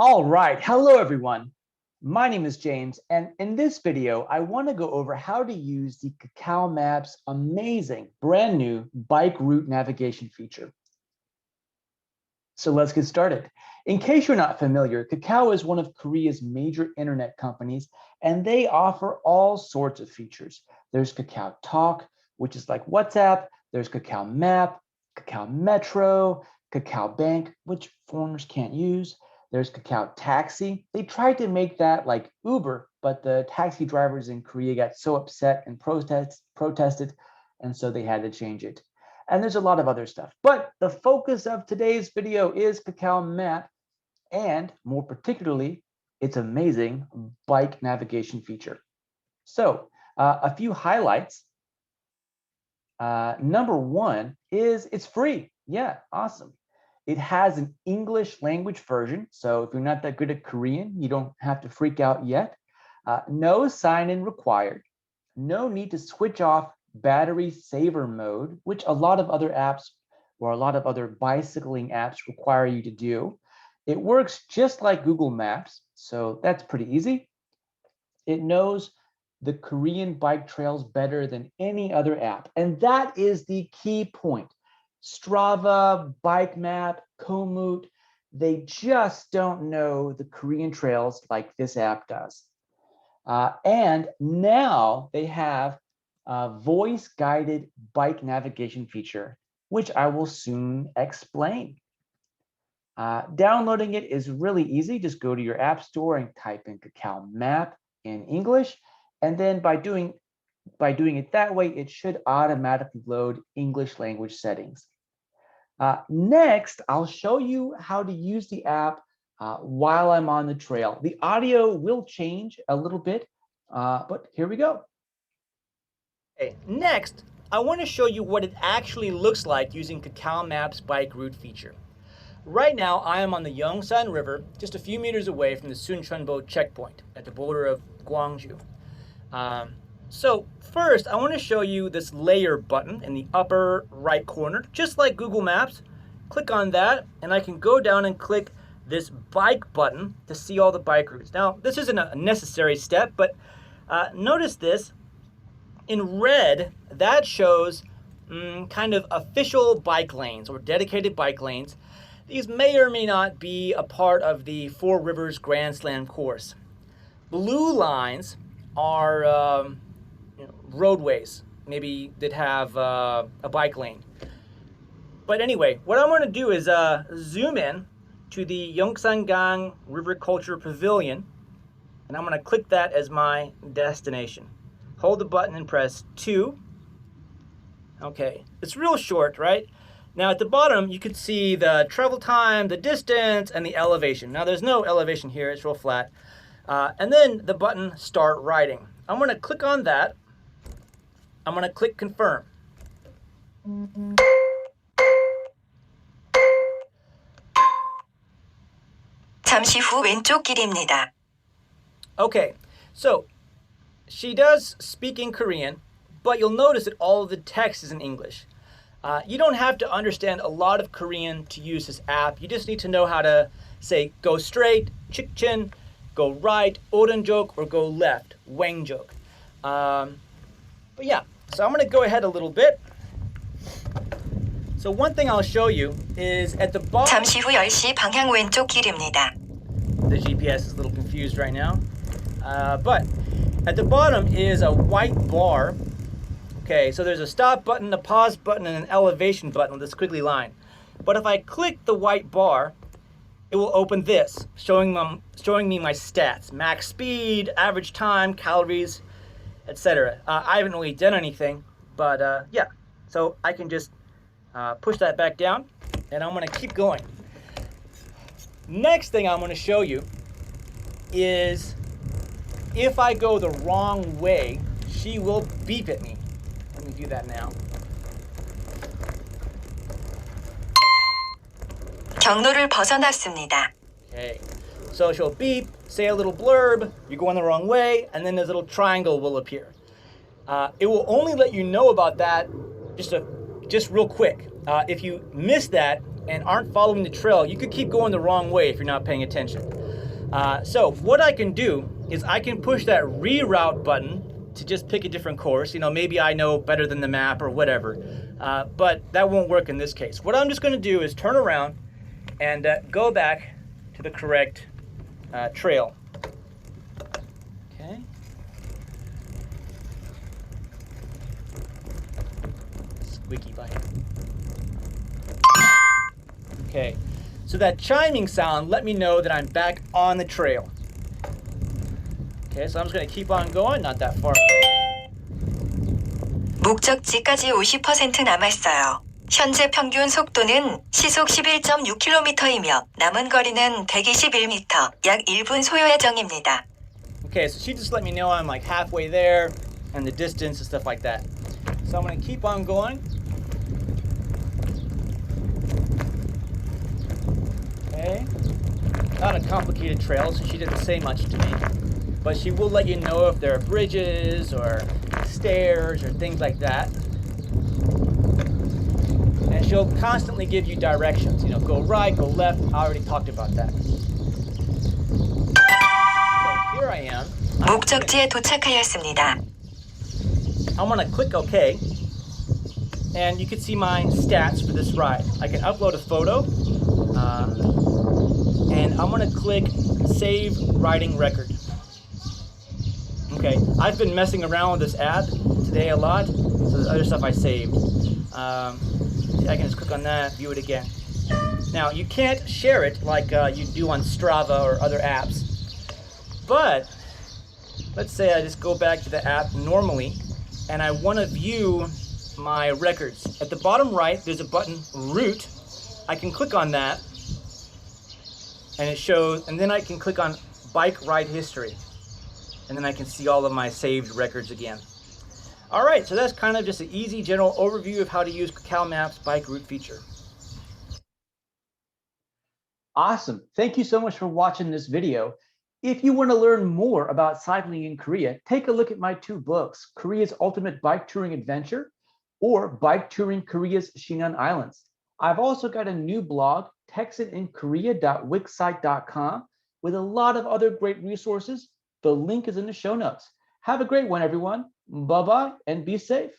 All right, hello everyone. My name is James, and in this video, I want to go over how to use the Kakao Map's amazing brand new bike route navigation feature. So let's get started. In case you're not familiar, Kakao is one of Korea's major internet companies, and they offer all sorts of features. There's Kakao Talk, which is like WhatsApp. There's Kakao Map, Kakao Metro, Kakao Bank, which foreigners can't use. There's Kakao Taxi. They tried to make that like Uber, but the taxi drivers in Korea got so upset and protested, and so they had to change it. And there's a lot of other stuff. But the focus of today's video is Kakao Map, and more particularly, its amazing bike navigation feature. So a few highlights. Number one is it's free. Yeah, awesome. It has an English language version. So if you're not that good at Korean, you don't have to freak out yet. No sign-in required. No need to switch off battery saver mode, which a lot of other apps or a lot of other bicycling apps require you to do. It works just like Google Maps, so that's pretty easy. It knows the Korean bike trails better than any other app, and that is the key point. Strava, Bike Map, Komoot, they just don't know the Korean trails like this app does. And now they have a voice-guided bike navigation feature, which I will soon explain. Downloading it is really easy. Just go to your app store and type in Kakao Map in English. And then by doing it that way, it should automatically load English language settings. Next, I'll show you how to use the app while I'm on the trail. The audio will change a little bit, but here we go. Okay, next, I want to show you what it actually looks like using Kakao Map's bike route feature. Right now, I am on the Yongsan River, just a few meters away from the Suncheonbo checkpoint at the border of Gwangju. So first, I want to show you this layer button in the upper right corner, just like Google Maps. Click on that, and I can go down and click this bike button to see all the bike routes. Now, this isn't a necessary step, but notice this. In red, that shows kind of official bike lanes or dedicated bike lanes. These may or may not be a part of the Four Rivers Grand Slam course. Blue lines are roadways, maybe that have a bike lane. But anyway, what I'm going to do is zoom in to the Yongsan River Culture Pavilion, and I'm going to click that as my destination. Hold the button and press 2. Okay, it's real short, right? Now at the bottom, you could see the travel time, the distance, and the elevation. Now there's no elevation here, it's real flat. And then the button Start Riding. I'm going to click on that. I'm going to click Confirm. 잠시 후 왼쪽 길입니다. Okay, so she does speak in Korean, but you'll notice that all of the text is in English. You don't have to understand a lot of Korean to use this app. You just need to know how to say go straight, 직진, go right, 오른쪽, or go left, 왼쪽. But yeah, so I'm going to go ahead a little bit. So one thing I'll show you is at the bottom. 잠시 후 10시 방향 왼쪽 길입니다. The GPS is a little confused right now. But at the bottom is a white bar. Okay, so there's a stop button, a pause button, and an elevation button with a squiggly line. But if I click the white bar, it will open this, showing me my stats, max speed, average time, calories, etc. I haven't really done anything, but yeah. So I can just push that back down, and I'm going to keep going. Next thing I'm going to show you is if I go the wrong way, she will beep at me. Let me do that now. 경로를 벗어났습니다. Okay, so she'll beep, say a little blurb, you're going the wrong way, and then this little triangle will appear. It will only let you know about that just real quick. If you miss that and aren't following the trail, you could keep going the wrong way if you're not paying attention. So what I can do is I can push that reroute button to just pick a different course. Maybe I know better than the map or whatever, but that won't work in this case. What I'm just going to do is turn around and go back to the correct trail. Okay. Squeaky bike. Okay, so that chiming sound let me know that I'm back on the trail. Okay, so I'm just going to keep on going, not that far away. 목적지까지 50% 남았어요. 현재 평균 속도는 시속 11.6km이며 남은 거리는 121m, 약 1분 소요 예정입니다. Okay, so she just let me know I'm like halfway there and the distance and stuff like that. So I'm going to keep on going. Okay, not a complicated trail, so she didn't say much to me. But she will let you know if there are bridges or stairs or things like that. And she'll constantly give you directions. Go right, go left. I already talked about that. So here I am. 목적지에 도착하였습니다. I'm going to click OK. And you can see my stats for this ride. I can upload a photo. And I'm going to click Save Riding Record. Okay, I've been messing around with this app today a lot, so there's other stuff I saved. I can just click on that, view it again. Now, you can't share it like you do on Strava or other apps, but let's say I just go back to the app normally, and I want to view my records. At the bottom right, there's a button, Route. I can click on that, and it shows, and then I can click on Bike Ride History. And then I can see all of my saved records again. All right, so that's kind of just an easy general overview of how to use Kakao Map's bike route feature. Awesome. Thank you so much for watching this video. If you want to learn more about cycling in Korea, take a look at my 2 books, Korea's Ultimate Bike Touring Adventure or Bike Touring Korea's Shinhan Islands. I've also got a new blog, texitinkorea.wixsite.com, with a lot of other great resources. The link is in the show notes. Have a great one, everyone. Bye-bye and be safe.